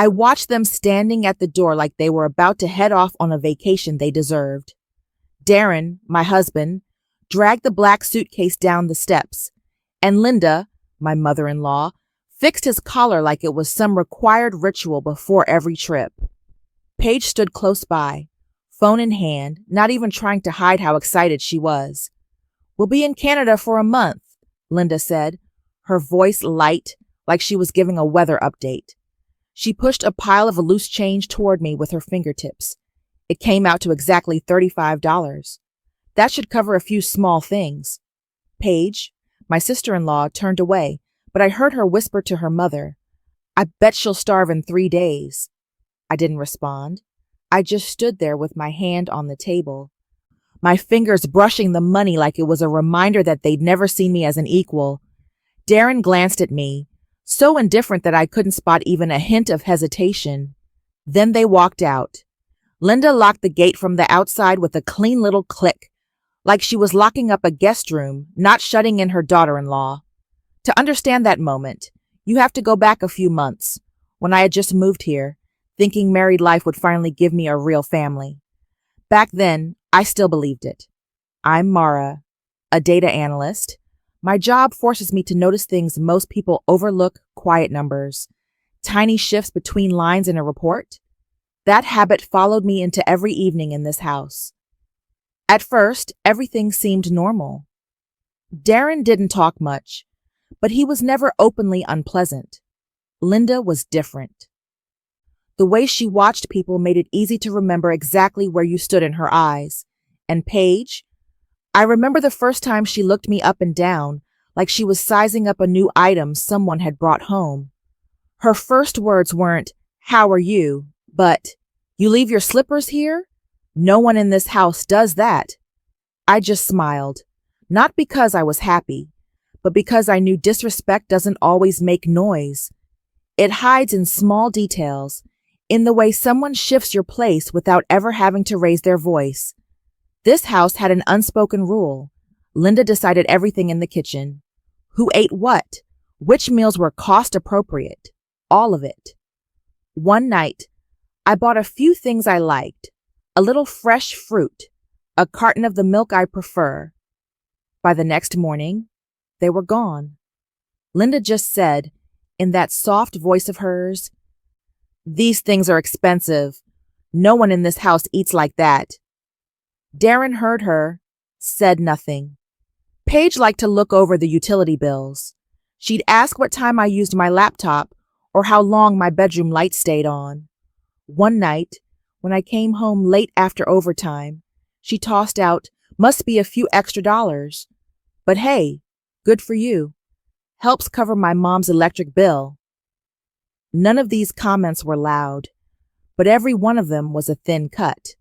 I watched them standing at the door like they were about to head off on a vacation they deserved. Darren, my husband, dragged the black suitcase down the steps, and Linda, my mother-in-law, fixed his collar like it was some required ritual before every trip. Paige stood close by, phone in hand, not even trying to hide how excited she was. "We'll be in Canada for a month," Linda said, her voice light like she was giving a weather update. She pushed a pile of loose change toward me with her fingertips. It came out to exactly $35. That should cover a few small things. Paige, my sister-in-law, turned away, but I heard her whisper to her mother, "I bet she'll starve in 3 days." I didn't respond. I just stood there with my hand on the table, my fingers brushing the money like it was a reminder that they'd never seen me as an equal. Darren glanced at me, so indifferent that I couldn't spot even a hint of hesitation. Then they walked out. Linda locked the gate from the outside with a clean little click, like she was locking up a guest room, not shutting in her daughter-in-law. To understand that moment, you have to go back a few months, when I had just moved here, thinking married life would finally give me a real family. Back then, I still believed it. I'm Mara, a data analyst. My job forces me to notice things most people overlook: quiet numbers, tiny shifts between lines in a report. That habit followed me into every evening in this house. At first, everything seemed normal. Darren didn't talk much, but he was never openly unpleasant. Linda was different. The way she watched people made it easy to remember exactly where you stood in her eyes. And Paige, I remember the first time she looked me up and down, like she was sizing up a new item someone had brought home. Her first words weren't, "How are you?" but, "You leave your slippers here? No one in this house does that." I just smiled, not because I was happy, but because I knew disrespect doesn't always make noise. It hides in small details, in the way someone shifts your place without ever having to raise their voice. This house had an unspoken rule. Linda decided everything in the kitchen. Who ate what? Which meals were cost appropriate? All of it. One night, I bought a few things I liked, a little fresh fruit, a carton of the milk I prefer. By the next morning, they were gone. Linda just said, in that soft voice of hers, "These things are expensive. No one in this house eats like that." Darren heard her, said nothing. Paige liked to look over the utility bills. She'd ask what time I used my laptop or how long my bedroom light stayed on. One night, when I came home late after overtime, she tossed out, "Must be a few extra dollars. But hey, good for you. Helps cover my mom's electric bill." None of these comments were loud, but every one of them was a thin cut.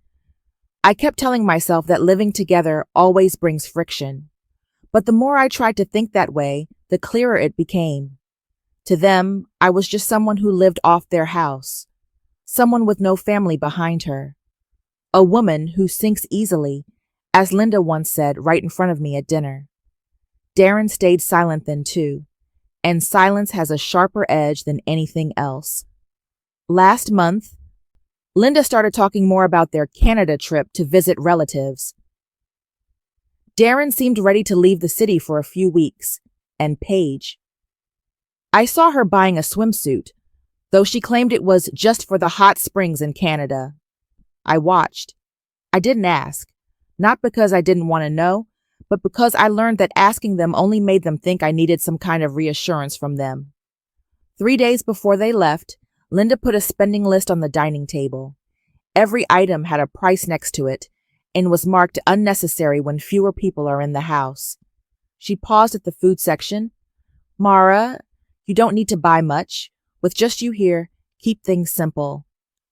I kept telling myself that living together always brings friction. But the more I tried to think that way, the clearer it became. To them, I was just someone who lived off their house, someone with no family behind her, a woman who sinks easily, as Linda once said right in front of me at dinner. Darren stayed silent then too, and silence has a sharper edge than anything else. Last month, Linda started talking more about their Canada trip to visit relatives. Darren seemed ready to leave the city for a few weeks, and Paige. I saw her buying a swimsuit, though she claimed it was just for the hot springs in Canada. I watched. I didn't ask, not because I didn't want to know, but because I learned that asking them only made them think I needed some kind of reassurance from them. 3 days before they left, Linda put a spending list on the dining table. Every item had a price next to it and was marked unnecessary when fewer people are in the house. She paused at the food section. "Mara, you don't need to buy much. With just you here, keep things simple."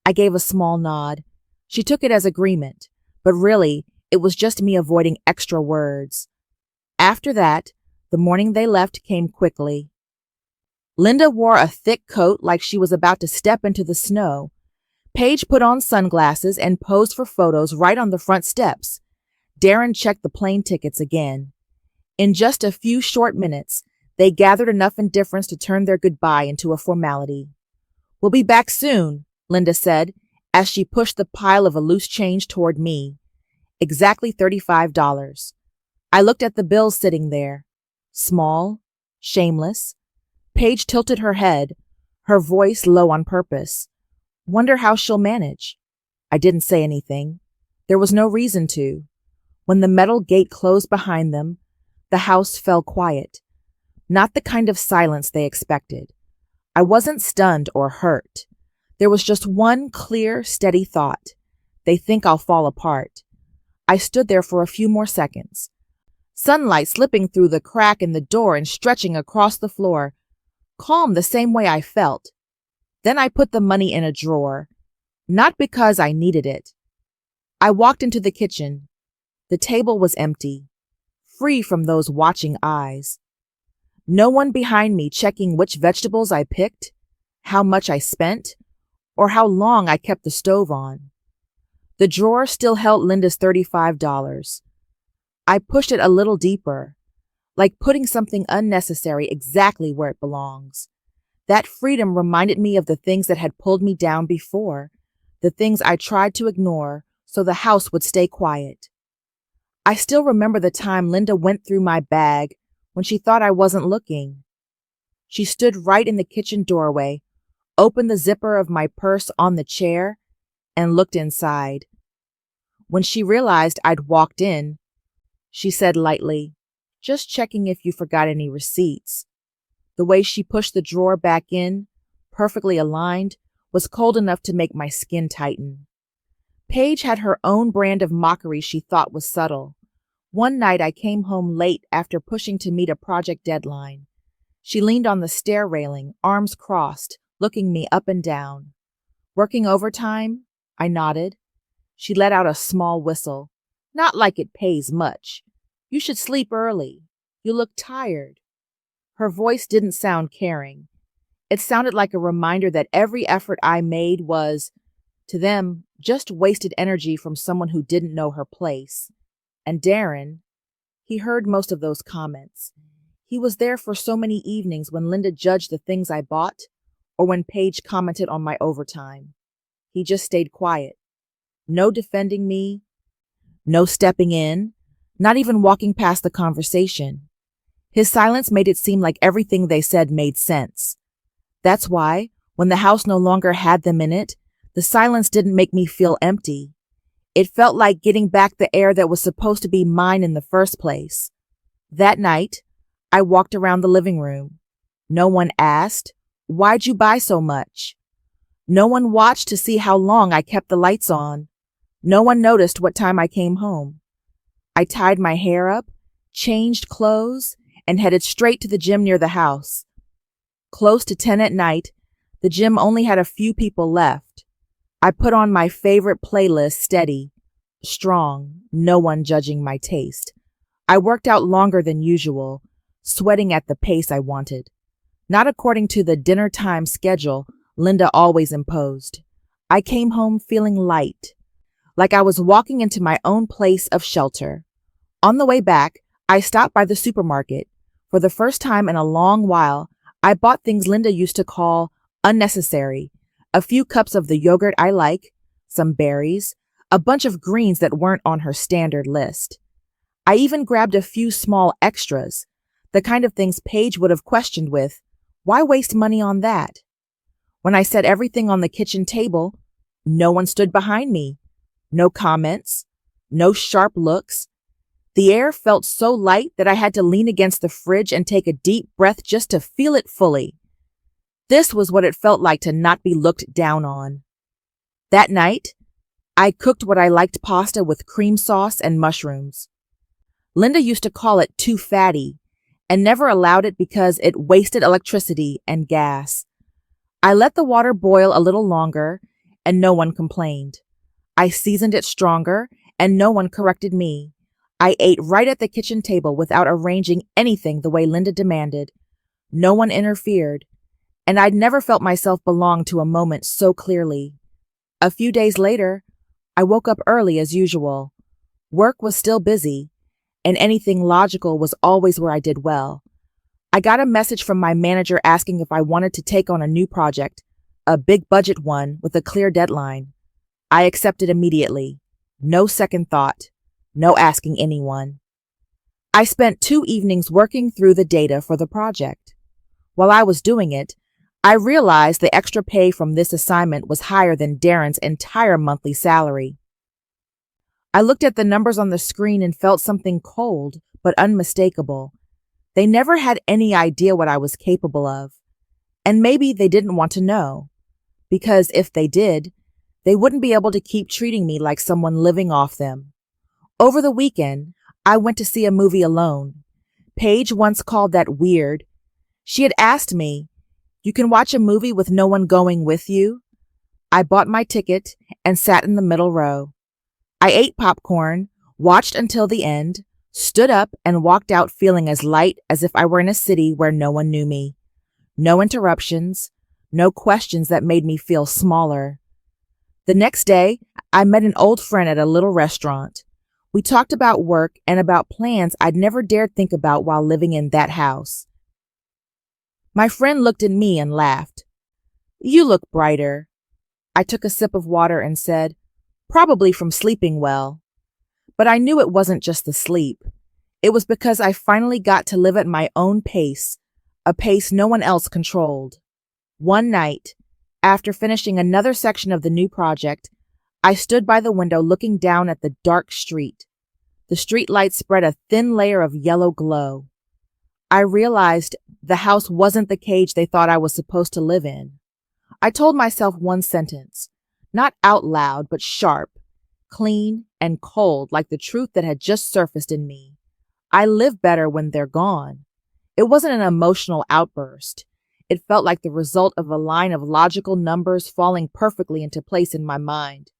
I gave a small nod. She took it as agreement, but really, it was just me avoiding extra words. After that, the morning they left came quickly. Linda wore a thick coat like she was about to step into the snow. Paige put on sunglasses and posed for photos right on the front steps. Darren checked the plane tickets again. In just a few short minutes, they gathered enough indifference to turn their goodbye into a formality. We'll be back soon, Linda said as she pushed the pile of a loose change toward me. Exactly $35. I looked at the bills sitting there. Small, shameless. Paige tilted her head, her voice low on purpose. Wonder how she'll manage. I didn't say anything. There was no reason to. When the metal gate closed behind them, the house fell quiet. Not the kind of silence they expected. I wasn't stunned or hurt. There was just one clear, steady thought. They think I'll fall apart. I stood there for a few more seconds. Sunlight slipping through the crack in the door and stretching across the floor. Calm the same way I felt. Then I put the money in a drawer. Not because I needed it. I walked into the kitchen. The table was empty, free from those watching eyes. No one behind me checking which vegetables I picked, how much I spent, or how long I kept the stove on. The drawer still held Linda's $35. I pushed it a little deeper, like putting something unnecessary exactly where it belongs. That freedom reminded me of the things that had pulled me down before, the things I tried to ignore so the house would stay quiet. I still remember the time Linda went through my bag when she thought I wasn't looking. She stood right in the kitchen doorway, opened the zipper of my purse on the chair, and looked inside. When she realized I'd walked in, she said lightly, "Just checking if you forgot any receipts." The way she pushed the drawer back in, perfectly aligned, was cold enough to make my skin tighten. Paige had her own brand of mockery she thought was subtle. One night I came home late after pushing to meet a project deadline. She leaned on the stair railing, arms crossed, looking me up and down. "Working overtime?" I nodded. She let out a small whistle. "Not like it pays much. You should sleep early. You look tired." Her voice didn't sound caring. It sounded like a reminder that every effort I made was, to them, just wasted energy from someone who didn't know her place. And Darren, he heard most of those comments. He was there for so many evenings when Linda judged the things I bought or when Paige commented on my overtime. He just stayed quiet. No defending me, no stepping in, not even walking past the conversation. His silence made it seem like everything they said made sense. That's why, when the house no longer had them in it, the silence didn't make me feel empty. It felt like getting back the air that was supposed to be mine in the first place. That night, I walked around the living room. No one asked, "Why'd you buy so much?" No one watched to see how long I kept the lights on. No one noticed what time I came home. I tied my hair up, changed clothes, and headed straight to the gym near the house. Close to 10 at night, the gym only had a few people left. I put on my favorite playlist, steady, strong, no one judging my taste. I worked out longer than usual, sweating at the pace I wanted. Not according to the dinner time schedule Linda always imposed. I came home feeling light, like I was walking into my own place of shelter. On the way back, I stopped by the supermarket. For the first time in a long while, I bought things Linda used to call unnecessary. A few cups of the yogurt I like, some berries, a bunch of greens that weren't on her standard list. I even grabbed a few small extras, the kind of things Paige would have questioned with, "Why waste money on that?" When I set everything on the kitchen table, no one stood behind me. No comments, no sharp looks. The air felt so light that I had to lean against the fridge and take a deep breath just to feel it fully. This was what it felt like to not be looked down on. That night, I cooked what I liked, pasta with cream sauce and mushrooms. Linda used to call it too fatty and never allowed it because it wasted electricity and gas. I let the water boil a little longer and no one complained. I seasoned it stronger and no one corrected me. I ate right at the kitchen table without arranging anything the way Linda demanded. No one interfered, and I'd never felt myself belong to a moment so clearly. A few days later, I woke up early as usual. Work was still busy, and anything logical was always where I did well. I got a message from my manager asking if I wanted to take on a new project, a big budget one with a clear deadline. I accepted immediately. No second thought. No asking anyone. I spent 2 evenings working through the data for the project. While I was doing it, I realized the extra pay from this assignment was higher than Darren's entire monthly salary. I looked at the numbers on the screen and felt something cold but unmistakable. They never had any idea what I was capable of. And maybe they didn't want to know. Because if they did, they wouldn't be able to keep treating me like someone living off them. Over the weekend, I went to see a movie alone. Paige once called that weird. She had asked me, "You can watch a movie with no one going with you?" I bought my ticket and sat in the middle row. I ate popcorn, watched until the end, stood up and walked out feeling as light as if I were in a city where no one knew me. No interruptions, no questions that made me feel smaller. The next day, I met an old friend at a little restaurant. We talked about work and about plans I'd never dared think about while living in that house. My friend looked at me and laughed. "You look brighter." I took a sip of water and said, "Probably from sleeping well." But I knew it wasn't just the sleep. It was because I finally got to live at my own pace, a pace no one else controlled. One night, after finishing another section of the new project, I stood by the window looking down at the dark street. The street lights spread a thin layer of yellow glow. I realized the house wasn't the cage they thought I was supposed to live in. I told myself one sentence, not out loud, but sharp, clean, and cold like the truth that had just surfaced in me. I live better when they're gone. It wasn't an emotional outburst. It felt like the result of a line of logical numbers falling perfectly into place in my mind.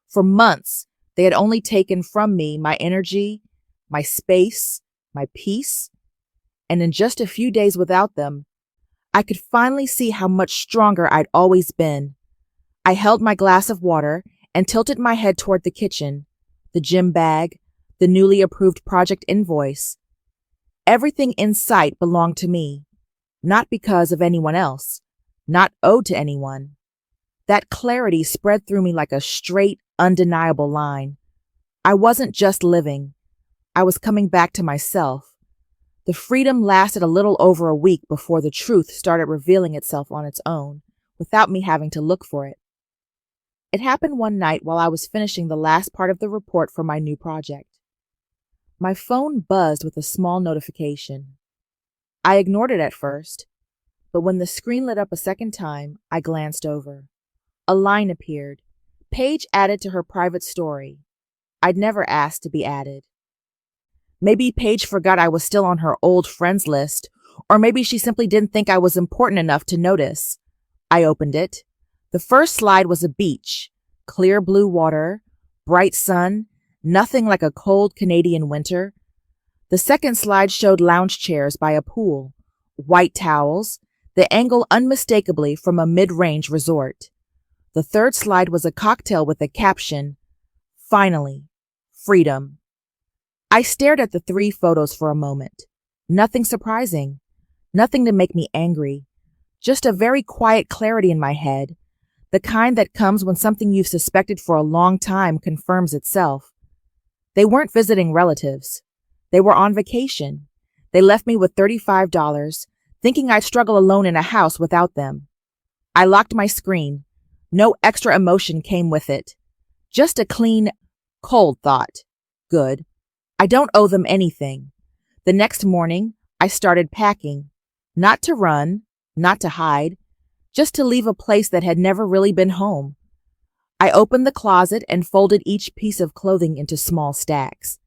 For months, they had only taken from me my energy, my space, my peace, and in just a few days without them, I could finally see how much stronger I'd always been. I held my glass of water and tilted my head toward the kitchen, the gym bag, the newly approved project invoice. Everything in sight belonged to me, not because of anyone else, not owed to anyone. That clarity spread through me like a straight, undeniable line. I wasn't just living. I was coming back to myself. The freedom lasted a little over a week before the truth started revealing itself on its own, without me having to look for it. It happened one night while I was finishing the last part of the report for my new project. My phone buzzed with a small notification. I ignored it at first, but when the screen lit up a second time, I glanced over. A line appeared. Paige added to her private story. I'd never asked to be added. Maybe Paige forgot I was still on her old friends list, or maybe she simply didn't think I was important enough to notice. I opened it. The first slide was a beach, clear blue water, bright sun, nothing like a cold Canadian winter. The second slide showed lounge chairs by a pool, white towels, the angle unmistakably from a mid-range resort. The third slide was a cocktail with a caption, "Finally, freedom." I stared at the 3 photos for a moment. Nothing surprising, nothing to make me angry, just a very quiet clarity in my head, the kind that comes when something you've suspected for a long time confirms itself. They weren't visiting relatives. They were on vacation. They left me with $35, thinking I'd struggle alone in a house without them. I locked my screen. No extra emotion came with it. Just a clean, cold thought. Good. I don't owe them anything. The next morning, I started packing. Not to run, not to hide, just to leave a place that had never really been home. I opened the closet and folded each piece of clothing into small stacks.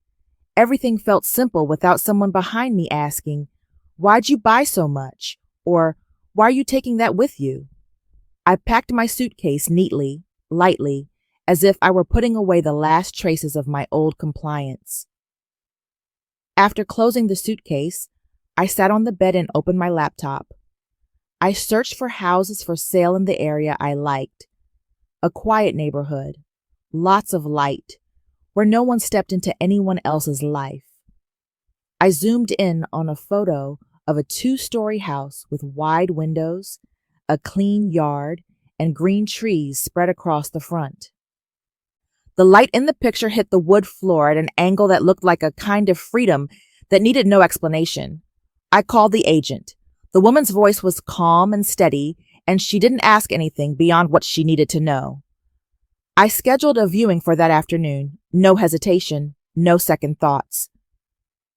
Everything felt simple without someone behind me asking, "Why'd you buy so much?" Or, "Why are you taking that with you?" I packed my suitcase neatly, lightly, as if I were putting away the last traces of my old compliance. After closing the suitcase, I sat on the bed and opened my laptop. I searched for houses for sale in the area I liked. A quiet neighborhood, lots of light, where no one stepped into anyone else's life. I zoomed in on a photo of a 2-story house with wide windows, a clean yard, and green trees spread across the front. The light in the picture hit the wood floor at an angle that looked like a kind of freedom that needed no explanation. I called the agent. The woman's voice was calm and steady, and she didn't ask anything beyond what she needed to know. I scheduled a viewing for that afternoon. No hesitation, no second thoughts.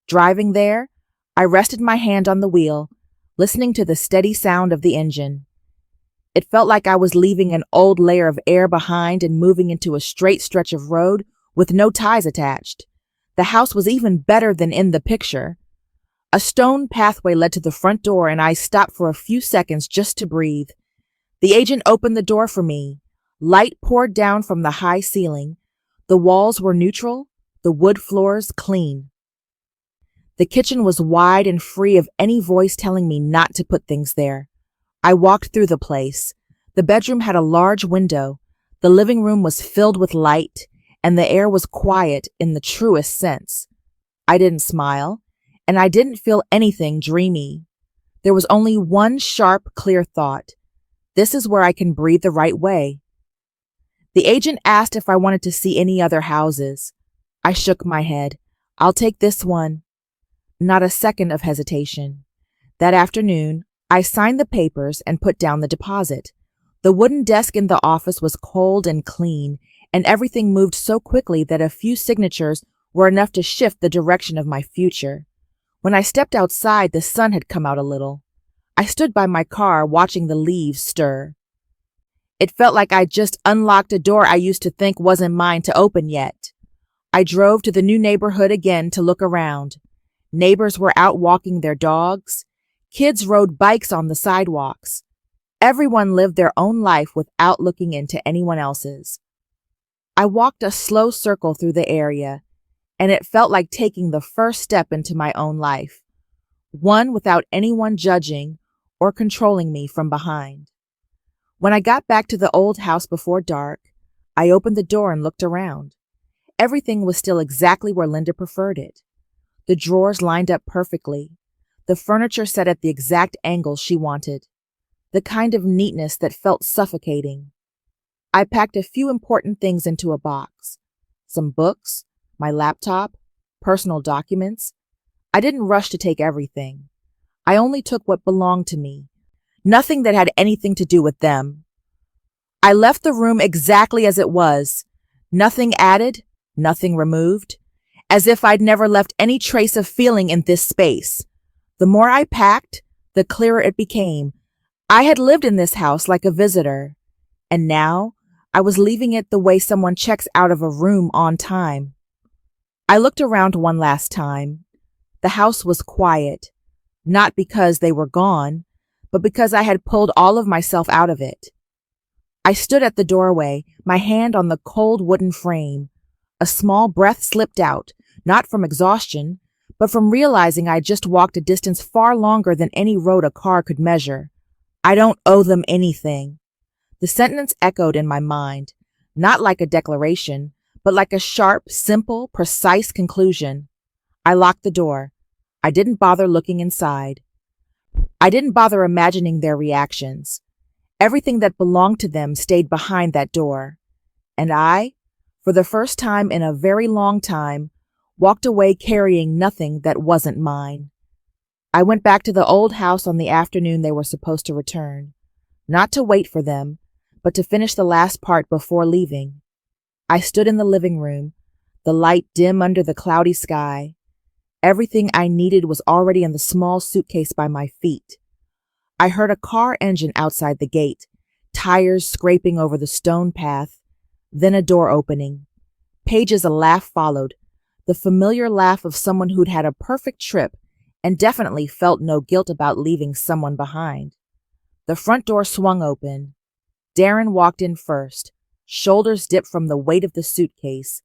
Driving there, I rested my hand on the wheel, listening to the steady sound of the engine. It felt like I was leaving an old layer of air behind and moving into a straight stretch of road with no ties attached. The house was even better than in the picture. A stone pathway led to the front door, and I stopped for a few seconds just to breathe. The agent opened the door for me. Light poured down from the high ceiling. The walls were neutral, the wood floors clean. The kitchen was wide and free of any voice telling me not to put things there. I walked through the place. The bedroom had a large window. The living room was filled with light, and the air was quiet in the truest sense. I didn't smile, and I didn't feel anything dreamy. There was only one sharp, clear thought. This is where I can breathe the right way. The agent asked if I wanted to see any other houses. I shook my head. I'll take this one. Not a second of hesitation. That afternoon, I signed the papers and put down the deposit. The wooden desk in the office was cold and clean, and everything moved so quickly that a few signatures were enough to shift the direction of my future. When I stepped outside, the sun had come out a little. I stood by my car watching the leaves stir. It felt like I'd just unlocked a door I used to think wasn't mine to open yet. I drove to the new neighborhood again to look around. Neighbors were out walking their dogs. Kids rode bikes on the sidewalks. Everyone lived their own life without looking into anyone else's. I walked a slow circle through the area, and it felt like taking the first step into my own life, one without anyone judging or controlling me from behind. When I got back to the old house before dark, I opened the door and looked around. Everything was still exactly where Linda preferred it. The drawers lined up perfectly. The furniture set at the exact angle she wanted. The kind of neatness that felt suffocating. I packed a few important things into a box. Some books, my laptop, personal documents. I didn't rush to take everything. I only took what belonged to me. Nothing that had anything to do with them. I left the room exactly as it was. Nothing added, nothing removed. As if I'd never left any trace of feeling in this space. The more I packed, the clearer it became. I had lived in this house like a visitor, and now I was leaving it the way someone checks out of a room on time. I looked around one last time. The house was quiet, not because they were gone, but because I had pulled all of myself out of it. I stood at the doorway, my hand on the cold wooden frame. A small breath slipped out, not from exhaustion, but from realizing I had just walked a distance far longer than any road a car could measure. I don't owe them anything. The sentence echoed in my mind, not like a declaration, but like a sharp, simple, precise conclusion. I locked the door. I didn't bother looking inside. I didn't bother imagining their reactions. Everything that belonged to them stayed behind that door. And I, for the first time in a very long time, walked away carrying nothing that wasn't mine. I went back to the old house on the afternoon they were supposed to return, not to wait for them, but to finish the last part before leaving. I stood in the living room, the light dim under the cloudy sky. Everything I needed was already in the small suitcase by my feet. I heard a car engine outside the gate, tires scraping over the stone path, then a door opening. Pages a laugh followed, the familiar laugh of someone who'd had a perfect trip and definitely felt no guilt about leaving someone behind. The front door swung open. Darren walked in first, shoulders dipped from the weight of the suitcase.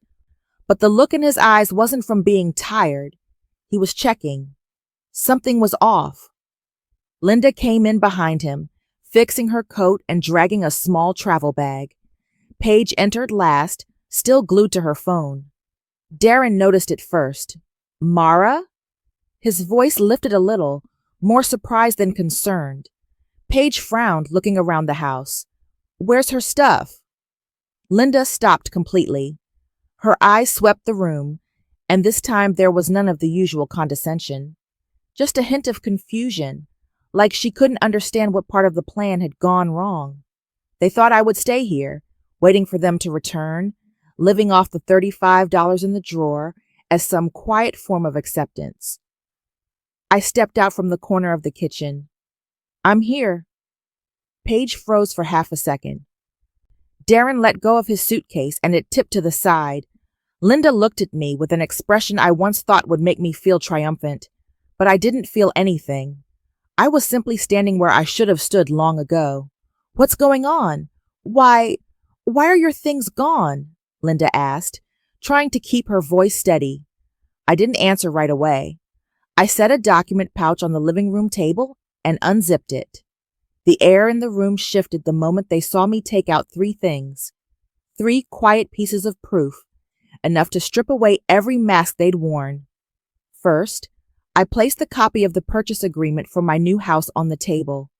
But the look in his eyes wasn't from being tired. He was checking. Something was off. Linda came in behind him, fixing her coat and dragging a small travel bag. Paige entered last, still glued to her phone. Darren noticed it first. Mara? His voice lifted a little, more surprised than concerned. Paige frowned, looking around the house. Where's her stuff? Linda stopped completely. Her eyes swept the room, and this time there was none of the usual condescension. Just a hint of confusion, like she couldn't understand what part of the plan had gone wrong. They thought I would stay here, waiting for them to return, living off the $35 in the drawer as some quiet form of acceptance. I stepped out from the corner of the kitchen. I'm here. Paige froze for half a second. Darren let go of his suitcase and it tipped to the side. Linda looked at me with an expression I once thought would make me feel triumphant, but I didn't feel anything. I was simply standing where I should have stood long ago. What's going on? Why are your things gone? Linda asked, trying to keep her voice steady. I didn't answer right away. I set a document pouch on the living room table and unzipped it. The air in the room shifted the moment they saw me take out 3 things. 3 quiet pieces of proof, enough to strip away every mask they'd worn. First, I placed the copy of the purchase agreement for my new house on the table.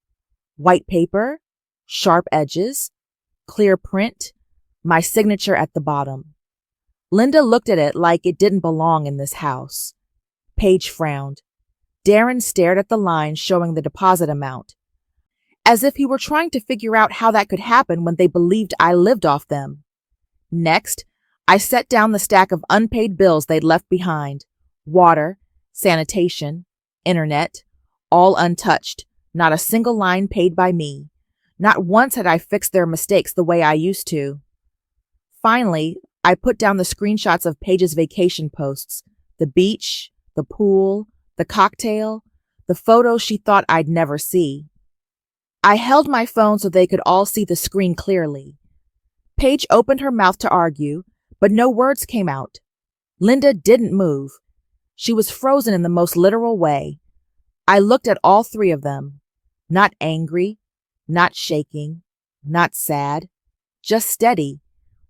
White paper, sharp edges, clear print, my signature at the bottom. Linda looked at it like it didn't belong in this house. Paige frowned. Darren stared at the line showing the deposit amount, as if he were trying to figure out how that could happen when they believed I lived off them. Next, I set down the stack of unpaid bills they'd left behind. Water, sanitation, internet, all untouched, not a single line paid by me. Not once had I fixed their mistakes the way I used to. Finally, I put down the screenshots of Paige's vacation posts, the beach, the pool, the cocktail, the photos she thought I'd never see. I held my phone so they could all see the screen clearly. Paige opened her mouth to argue, but no words came out. Linda didn't move. She was frozen in the most literal way. I looked at all 3 of them. Not angry, not shaking, not sad, just steady,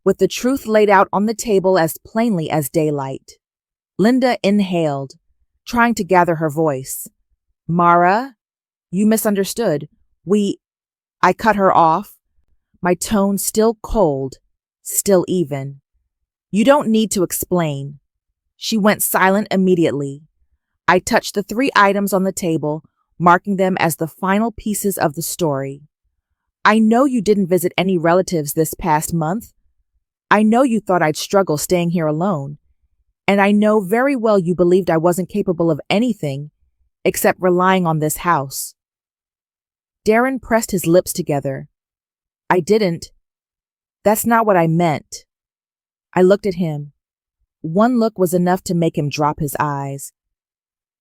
with the truth laid out on the table as plainly as daylight. Linda inhaled, trying to gather her voice. Mara, you misunderstood. I cut her off, my tone still cold, still even. You don't need to explain. She went silent immediately. I touched the 3 items on the table, marking them as the final pieces of the story. I know you didn't visit any relatives this past month. I know you thought I'd struggle staying here alone. And I know very well you believed I wasn't capable of anything except relying on this house. Darren pressed his lips together. I didn't. That's not what I meant. I looked at him. One look was enough to make him drop his eyes.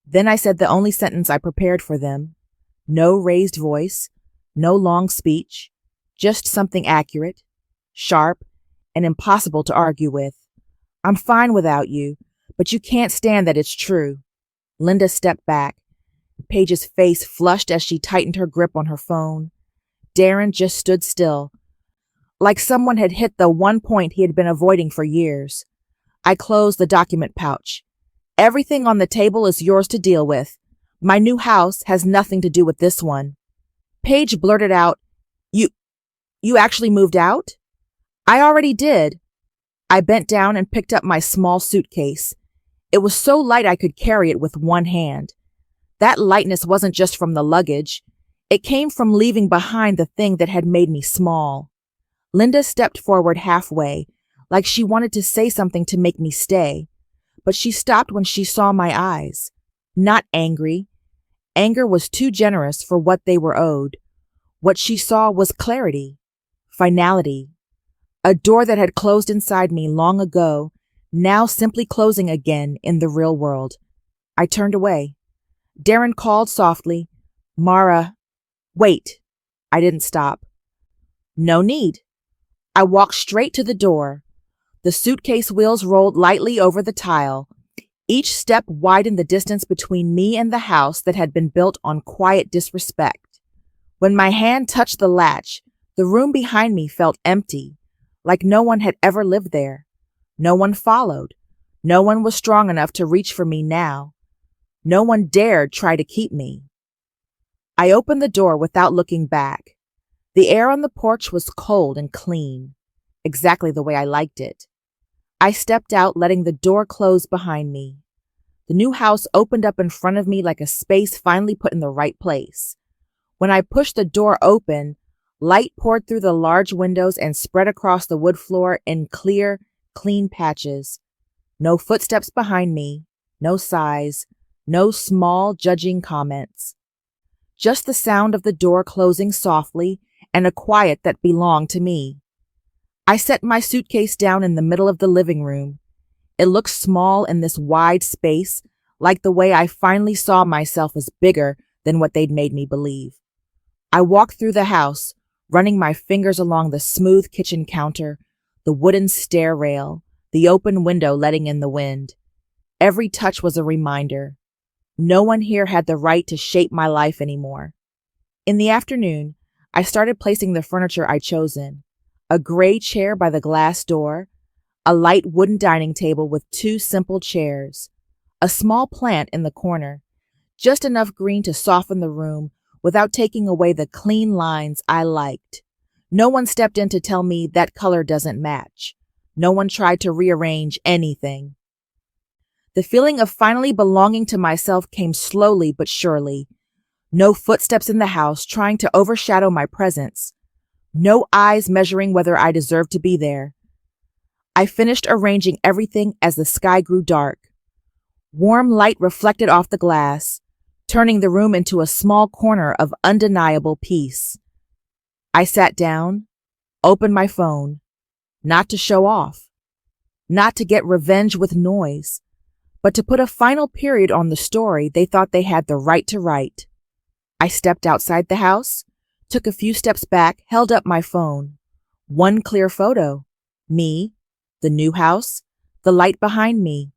Then I said the only sentence I prepared for them. No raised voice, no long speech, just something accurate, sharp, and impossible to argue with. I'm fine without you, but you can't stand that it's true. Linda stepped back. Paige's face flushed as she tightened her grip on her phone. Darren just stood still, like someone had hit the one point he had been avoiding for years. I closed the document pouch. Everything on the table is yours to deal with. My new house has nothing to do with this one. Paige blurted out, You actually moved out? I already did. I bent down and picked up my small suitcase. It was so light I could carry it with one hand. That lightness wasn't just from the luggage. It came from leaving behind the thing that had made me small. Linda stepped forward halfway, like she wanted to say something to make me stay, but she stopped when she saw my eyes. Not angry. Anger was too generous for what they were owed. What she saw was clarity, finality. A door that had closed inside me long ago, now simply closing again in the real world. I turned away. Darren called softly, Mara, wait. I didn't stop. No need. I walked straight to the door. The suitcase wheels rolled lightly over the tile. Each step widened the distance between me and the house that had been built on quiet disrespect. When my hand touched the latch, the room behind me felt empty, like no one had ever lived there. No one followed. No one was strong enough to reach for me now. No one dared try to keep me. I opened the door without looking back. The air on the porch was cold and clean, exactly the way I liked it. I stepped out, letting the door close behind me. The new house opened up in front of me like a space finally put in the right place. When I pushed the door open, light poured through the large windows and spread across the wood floor in clear, clean patches. No footsteps behind me, no sighs, no small, judging comments. Just the sound of the door closing softly and a quiet that belonged to me. I set my suitcase down in the middle of the living room. It looked small in this wide space, like the way I finally saw myself as bigger than what they'd made me believe. I walked through the house, running my fingers along the smooth kitchen counter, the wooden stair rail, the open window letting in the wind. Every touch was a reminder. No one here had the right to shape my life anymore. In the afternoon, I started placing the furniture I'd chosen. A gray chair by the glass door, a light wooden dining table with 2 simple chairs, a small plant in the corner, just enough green to soften the room without taking away the clean lines I liked. No one stepped in to tell me that color doesn't match. No one tried to rearrange anything. The feeling of finally belonging to myself came slowly but surely. No footsteps in the house trying to overshadow my presence. No eyes measuring whether I deserved to be there. I finished arranging everything as the sky grew dark. Warm light reflected off the glass, turning the room into a small corner of undeniable peace. I sat down, opened my phone, not to show off, not to get revenge with noise, but to put a final period on the story they thought they had the right to write. I stepped outside the house, took a few steps back, held up my phone. One clear photo. Me, the new house, the light behind me.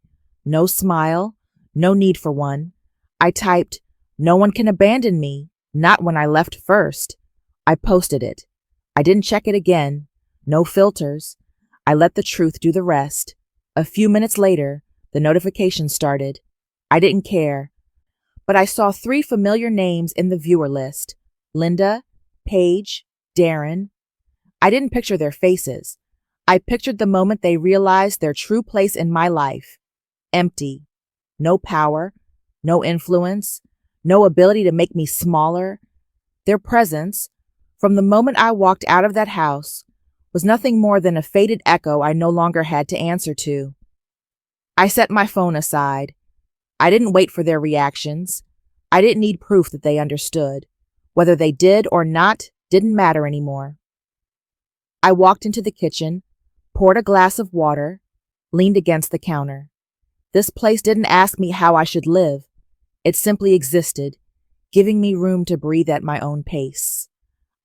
No smile, no need for one. I typed, "No one can abandon me, not when I left first." I posted it. I didn't check it again. No filters. I let the truth do the rest. A few minutes later, the notification started. I didn't care. But I saw 3 familiar names in the viewer list. Linda, Paige, Darren. I didn't picture their faces. I pictured the moment they realized their true place in my life. Empty. No power, no influence, no ability to make me smaller. Their presence, from the moment I walked out of that house, was nothing more than a faded echo I no longer had to answer to. I set my phone aside. I didn't wait for their reactions. I didn't need proof that they understood. Whether they did or not didn't matter anymore. I walked into the kitchen, poured a glass of water, leaned against the counter. This place didn't ask me how I should live. It simply existed, giving me room to breathe at my own pace.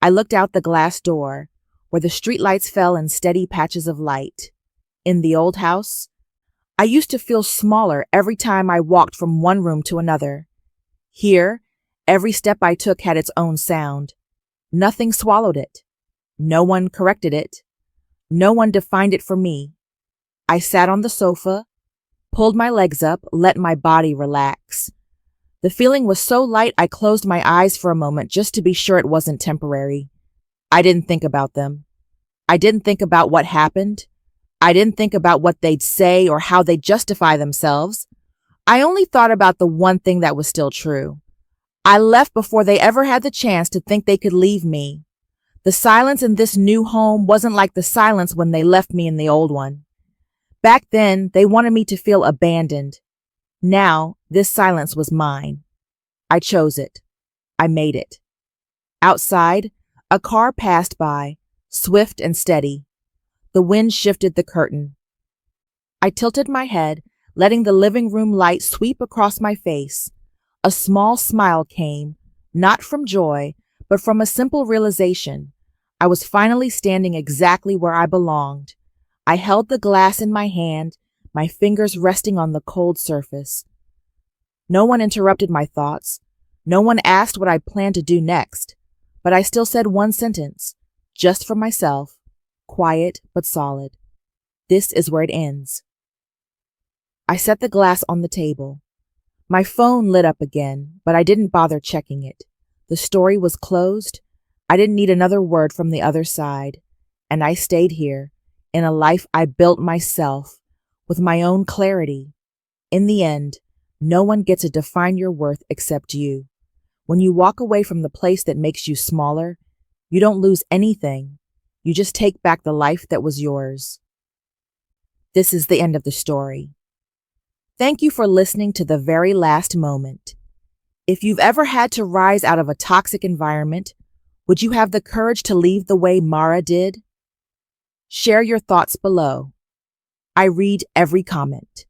I looked out the glass door, where the streetlights fell in steady patches of light. In the old house, I used to feel smaller every time I walked from one room to another. Here, every step I took had its own sound. Nothing swallowed it. No one corrected it. No one defined it for me. I sat on the sofa, pulled my legs up, let my body relax. The feeling was so light I closed my eyes for a moment just to be sure it wasn't temporary. I didn't think about them. I didn't think about what happened. I didn't think about what they'd say or how they'd justify themselves. I only thought about the one thing that was still true. I left before they ever had the chance to think they could leave me. The silence in this new home wasn't like the silence when they left me in the old one. Back then, they wanted me to feel abandoned. Now, this silence was mine. I chose it. I made it. Outside, a car passed by, swift and steady. The wind shifted the curtain. I tilted my head, letting the living room light sweep across my face. A small smile came, not from joy, but from a simple realization. I was finally standing exactly where I belonged. I held the glass in my hand, my fingers resting on the cold surface. No one interrupted my thoughts. No one asked what I planned to do next, but I still said one sentence, just for myself, quiet but solid. This is where it ends. I set the glass on the table. My phone lit up again, but I didn't bother checking it. The story was closed. I didn't need another word from the other side, and I stayed here, in a life I built myself, with my own clarity. In the end, no one gets to define your worth except you. When you walk away from the place that makes you smaller, you don't lose anything. You just take back the life that was yours. This is the end of the story. Thank you for listening to the very last moment. If you've ever had to rise out of a toxic environment, would you have the courage to leave the way Mara did? Share your thoughts below. I read every comment.